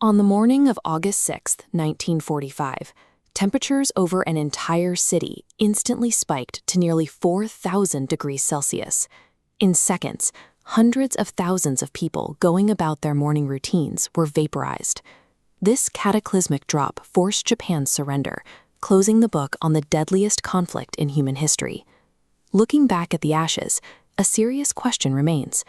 On the morning of August 6, 1945, temperatures over an entire city instantly spiked to nearly 4,000 degrees Celsius. In seconds, hundreds of thousands of people going about their morning routines were vaporized. This cataclysmic drop forced Japan's surrender, closing the book on the deadliest conflict in human history. Looking back at the ashes, a serious question remains.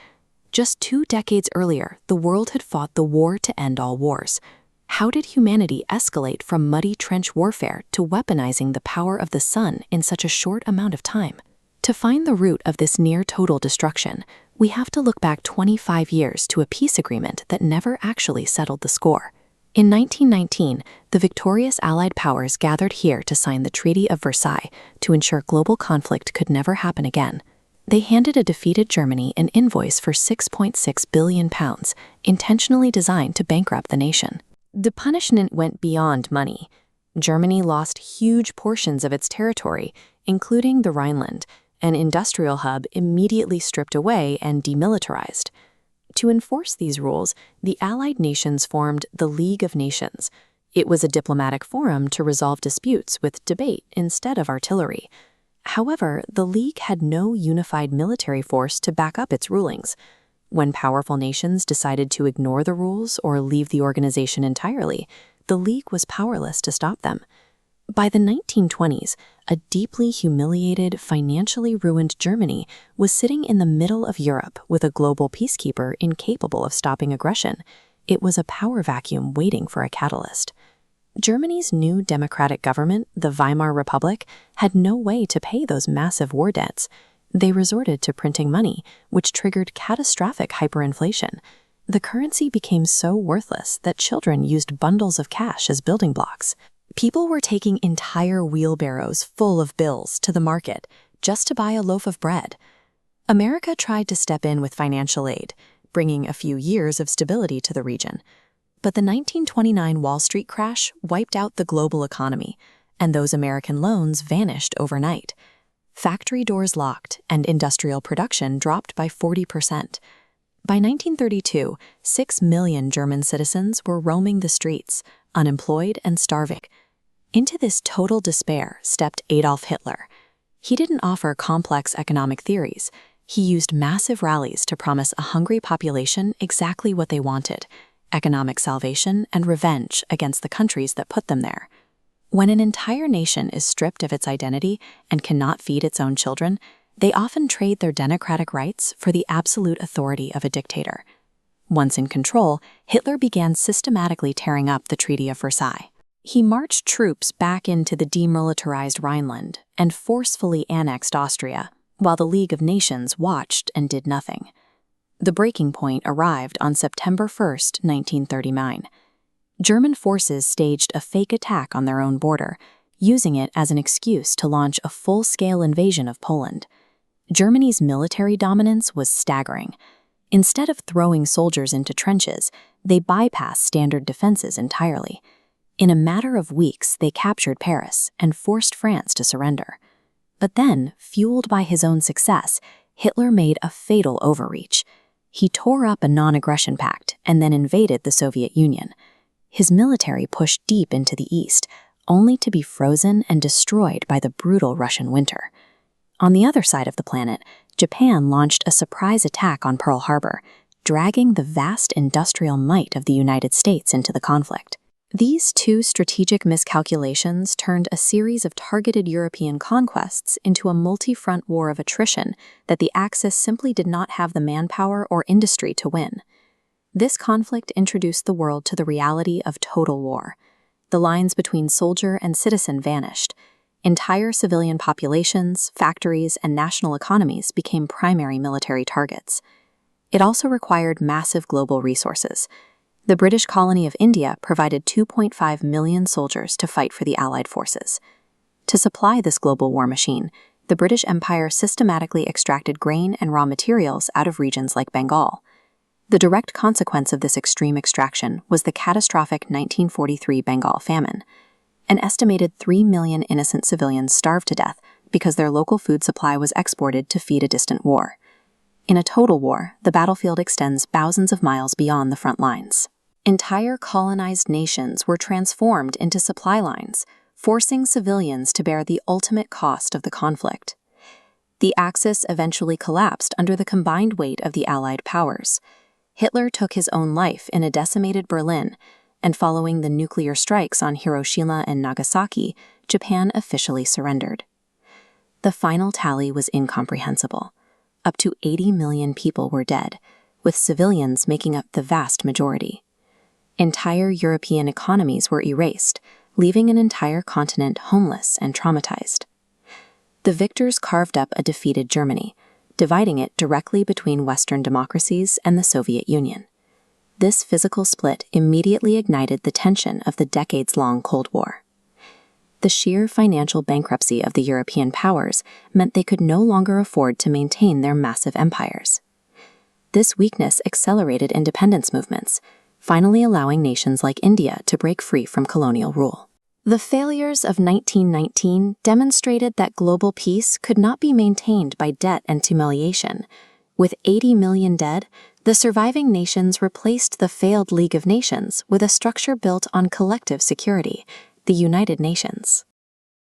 Just 2 decades earlier, the world had fought the war to end all wars. How did humanity escalate from muddy trench warfare to weaponizing the power of the sun in such a short amount of time? To find the root of this near-total destruction, we have to look back 25 years to a peace agreement that never actually settled the score. In 1919, the victorious Allied powers gathered here to sign the Treaty of Versailles to ensure global conflict could never happen again. They handed a defeated Germany an invoice for £6.6 billion, intentionally designed to bankrupt the nation. The punishment went beyond money. Germany lost huge portions of its territory, including the Rhineland, an industrial hub immediately stripped away and demilitarized. To enforce these rules, the Allied nations formed the League of Nations. It was a diplomatic forum to resolve disputes with debate instead of artillery. However, the League had no unified military force to back up its rulings. When powerful nations decided to ignore the rules or leave the organization entirely, the League was powerless to stop them. By the 1920s, a deeply humiliated, financially ruined Germany was sitting in the middle of Europe with a global peacekeeper incapable of stopping aggression. It was a power vacuum waiting for a catalyst. Germany's new democratic government, the Weimar Republic, had no way to pay those massive war debts. They resorted to printing money, which triggered catastrophic hyperinflation. The currency became so worthless that children used bundles of cash as building blocks. People were taking entire wheelbarrows full of bills to the market just to buy a loaf of bread. America tried to step in with financial aid, bringing a few years of stability to the region. But the 1929 Wall Street crash wiped out the global economy, and those American loans vanished overnight. Factory doors locked, and industrial production dropped by 40%. By 1932, 6 million German citizens were roaming the streets, unemployed and starving. Into this total despair stepped Adolf Hitler. He didn't offer complex economic theories. He used massive rallies to promise a hungry population exactly what they wanted: economic salvation and revenge against the countries that put them there. When an entire nation is stripped of its identity and cannot feed its own children, they often trade their democratic rights for the absolute authority of a dictator. Once in control, Hitler began systematically tearing up the Treaty of Versailles. He marched troops back into the demilitarized Rhineland and forcefully annexed Austria, while the League of Nations watched and did nothing. The breaking point arrived on September 1, 1939. German forces staged a fake attack on their own border, using it as an excuse to launch a full-scale invasion of Poland. Germany's military dominance was staggering. Instead of throwing soldiers into trenches, they bypassed standard defenses entirely. In a matter of weeks, they captured Paris and forced France to surrender. But then, fueled by his own success, Hitler made a fatal overreach. He tore up a non-aggression pact and then invaded the Soviet Union. His military pushed deep into the east, only to be frozen and destroyed by the brutal Russian winter. On the other side of the planet, Japan launched a surprise attack on Pearl Harbor, dragging the vast industrial might of the United States into the conflict. These two strategic miscalculations turned a series of targeted European conquests into a multi-front war of attrition that the Axis simply did not have the manpower or industry to win. This conflict introduced the world to the reality of total war. The lines between soldier and citizen vanished. Entire civilian populations, factories, and national economies became primary military targets. It also required massive global resources. The British colony of India provided 2.5 million soldiers to fight for the Allied forces. To supply this global war machine, the British Empire systematically extracted grain and raw materials out of regions like Bengal. The direct consequence of this extreme extraction was the catastrophic 1943 Bengal famine. An estimated 3 million innocent civilians starved to death because their local food supply was exported to feed a distant war. In a total war, the battlefield extends thousands of miles beyond the front lines. Entire colonized nations were transformed into supply lines, forcing civilians to bear the ultimate cost of the conflict. The Axis eventually collapsed under the combined weight of the Allied powers. Hitler took his own life in a decimated Berlin, and following the nuclear strikes on Hiroshima and Nagasaki, Japan officially surrendered. The final tally was incomprehensible. Up to 80 million people were dead, with civilians making up the vast majority. Entire European economies were erased, leaving an entire continent homeless and traumatized. The victors carved up a defeated Germany, dividing it directly between Western democracies and the Soviet Union. This physical split immediately ignited the tension of the decades-long Cold War. The sheer financial bankruptcy of the European powers meant they could no longer afford to maintain their massive empires. This weakness accelerated independence movements, finally allowing nations like India to break free from colonial rule. The failures of 1919 demonstrated that global peace could not be maintained by debt and humiliation. With 80 million dead, the surviving nations replaced the failed League of Nations with a structure built on collective security, the United Nations.